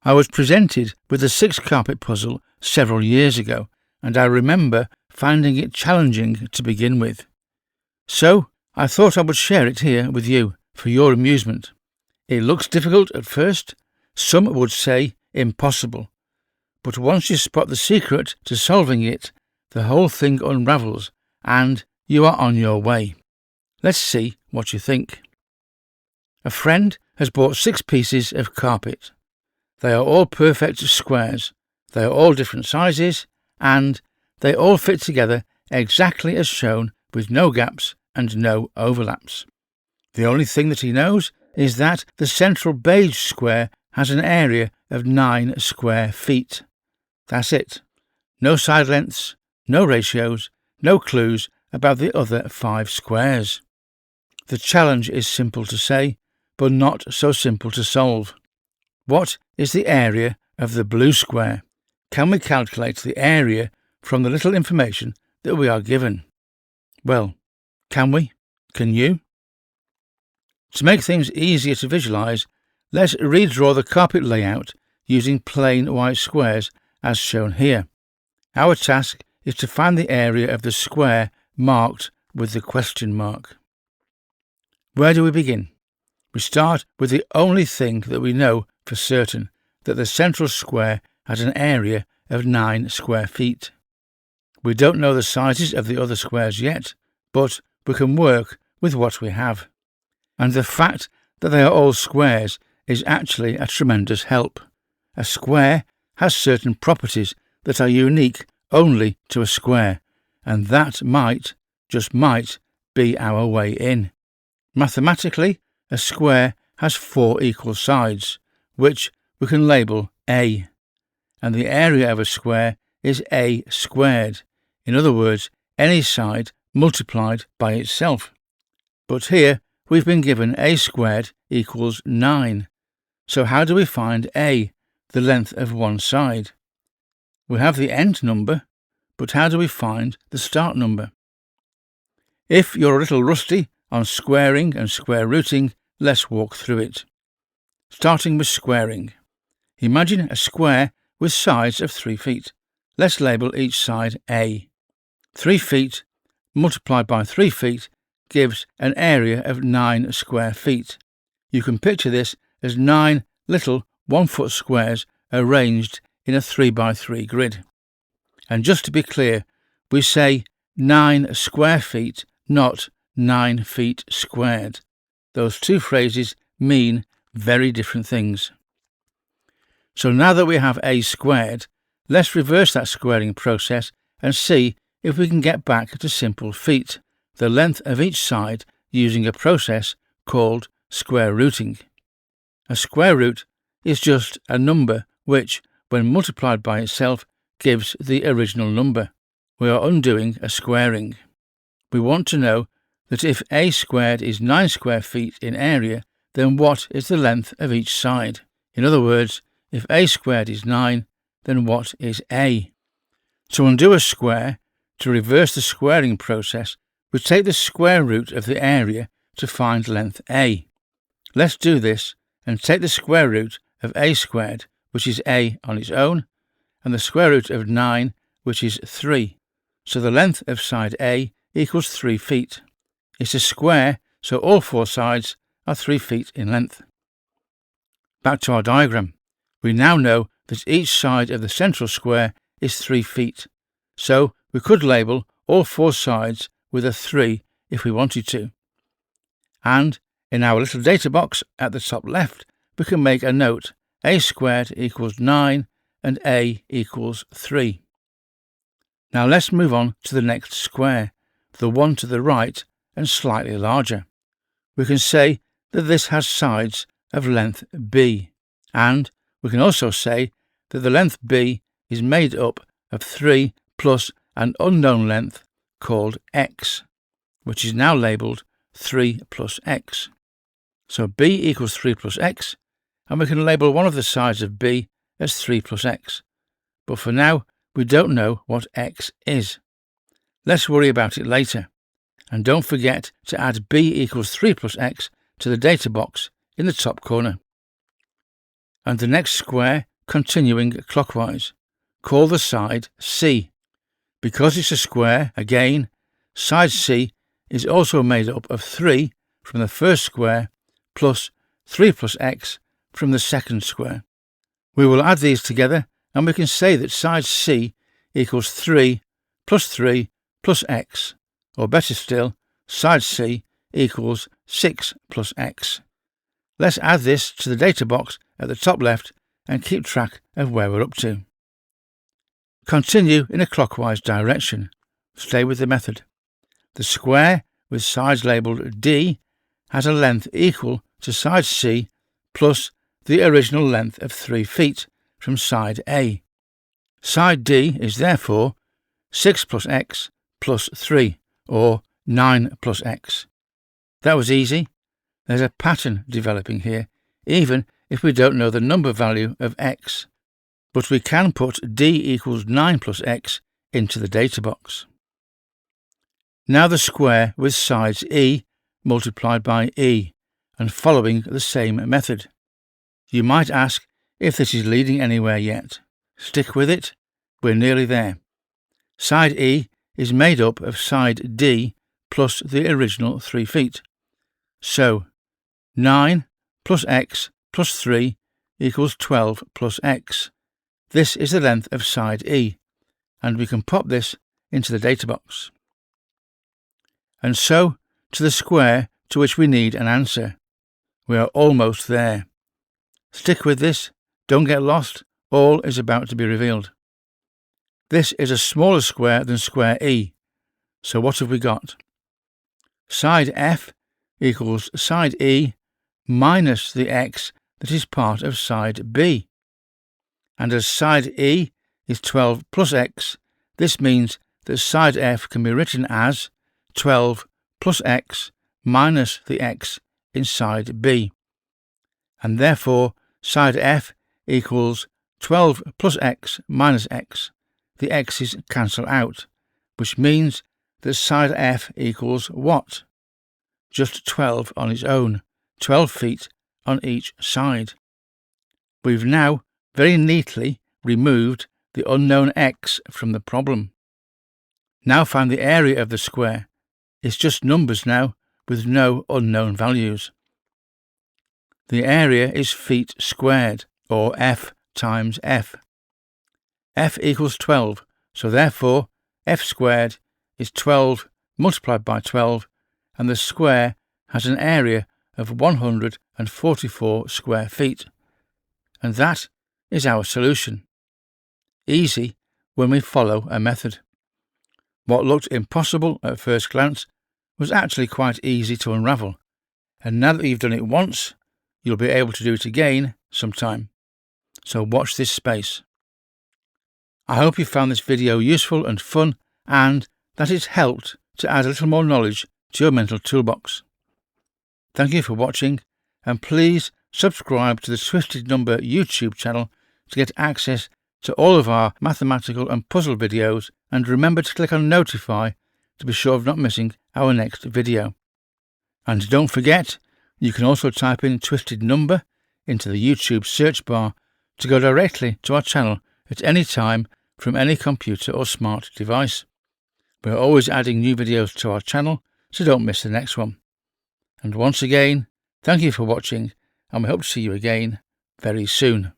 I was presented with the 6-carpet puzzle several years ago, and I remember finding it challenging to begin with. So I thought I would share it here with you for your amusement. It looks difficult at first, some would say impossible, but once you spot the secret to solving it, the whole thing unravels and you are on your way. Let's see what you think. A friend has bought 6 pieces of carpet. They are all perfect squares, they are all different sizes, and they all fit together exactly as shown with no gaps and no overlaps. The only thing that he knows is that the central beige square has an area of 9 square feet. That's it. No side lengths, no ratios, no clues about the other 5 squares. The challenge is simple to say, but not so simple to solve. What is the area of the blue square? Can we calculate the area from the little information that we are given? Well, can we? Can you? To make things easier to visualize, let's redraw the carpet layout using plain white squares as shown here. Our task is to find the area of the square marked with the question mark. Where do we begin? We start with the only thing that we know for certain, that the central square has an area of 9 square feet. We don't know the sizes of the other squares yet, but we can work with what we have. And the fact that they are all squares is actually a tremendous help. A square has certain properties that are unique only to a square, and that might, just might, be our way in. Mathematically, a square has 4 equal sides, which we can label A, and the area of a square is A squared, in other words, any side multiplied by itself. But here we've been given A squared equals 9, so how do we find A, the length of one side? We have the end number, but how do we find the start number? If you're a little rusty on squaring and square rooting, let's walk through it. Starting with squaring. Imagine a square with sides of 3 feet. Let's label each side A. 3 feet multiplied by 3 feet gives an area of 9 square feet. You can picture this as 9 little 1-foot squares arranged in a 3 by 3 grid. And just to be clear, we say 9 square feet, not 9 feet squared. Those two phrases mean very different things. So now that we have A squared, let's reverse that squaring process and see if we can get back to simple feet, the length of each side, using a process called square rooting. A square root is just a number which, when multiplied by itself, gives the original number. We are undoing a squaring. We want to know that if A squared is 9 square feet in area, then what is the length of each side? In other words, if A squared is 9, then what is A? To undo a square, to reverse the squaring process, we take the square root of the area to find length A. Let's do this and take the square root of A squared, which is A on its own, and the square root of 9, which is 3. So the length of side A equals 3 feet. It's a square, so all 4 sides are 3 feet in length. Back to our diagram. We now know that each side of the central square is 3 feet, so we could label all 4 sides with a 3 if we wanted to. And in our little data box at the top left, we can make a note: A squared equals 9 and A equals 3. Now let's move on to the next square, the one to the right and slightly larger. We can say that this has sides of length B, and we can also say that the length B is made up of 3 plus an unknown length called x, which is now labelled 3 plus x. So B equals 3 plus x, and we can label one of the sides of B as 3 plus x. But for now, we don't know what x is. Let's worry about it later. And don't forget to add B equals 3 plus x to the data box in the top corner. and the next square continuing clockwise. Call the side C. Because it's a square, again, side C is also made up of 3 from the first square plus 3 plus x from the second square. We will add these together and we can say that side C equals 3 plus x, or better still, side C equals 6 plus x. Let's add this to the data box at the top left and keep track of where we're up to. Continue in a clockwise direction. Stay with the method. The square with sides labelled D has a length equal to side C plus the original length of 3 feet from side A. Side D is therefore 6 plus x plus 3, or 9 plus x. That was easy. There's a pattern developing here, even if we don't know the number value of x. But we can put D equals 9 plus x into the data box. Now the square with sides E multiplied by E, and following the same method. You might ask if this is leading anywhere yet. Stick with it, we're nearly there. Side E is made up of side D plus the original 3 feet. So 9 plus x plus 3 equals 12 plus x. This is the length of side E, and we can pop this into the data box. And so to the square to which we need an answer. We are almost there. Stick with this, don't get lost, all is about to be revealed. This is a smaller square than square E, so what have we got? Side F equals side E minus the x that is part of side B. And as side E is 12 plus x, this means that side F can be written as 12 plus x minus the x in side B. And therefore side F equals 12 plus x minus x. The x's cancel out, which means that side F equals what? Just 12 on its own, 12 feet on each side. We've now very neatly removed the unknown x from the problem. Now find the area of the square. It's just numbers now, with no unknown values. The area is feet squared, or F times F. F equals 12, so therefore F squared is 12 multiplied by 12, and the square has an area of 144 square feet. And that is our solution. Easy when we follow a method. What looked impossible at first glance was actually quite easy to unravel, and now that you've done it once, you'll be able to do it again sometime. So watch this space. I hope you found this video useful and fun, and that it's helped to add a little more knowledge to your mental toolbox. Thank you for watching, and please subscribe to the Twisted Number YouTube channel to get access to all of our mathematical and puzzle videos, and remember to click on notify to be sure of not missing our next video. And don't forget, you can also type in Twisted Number into the YouTube search bar to go directly to our channel at any time from any computer or smart device. We're always adding new videos to our channel, so don't miss the next one. And once again, thank you for watching, and we hope to see you again very soon.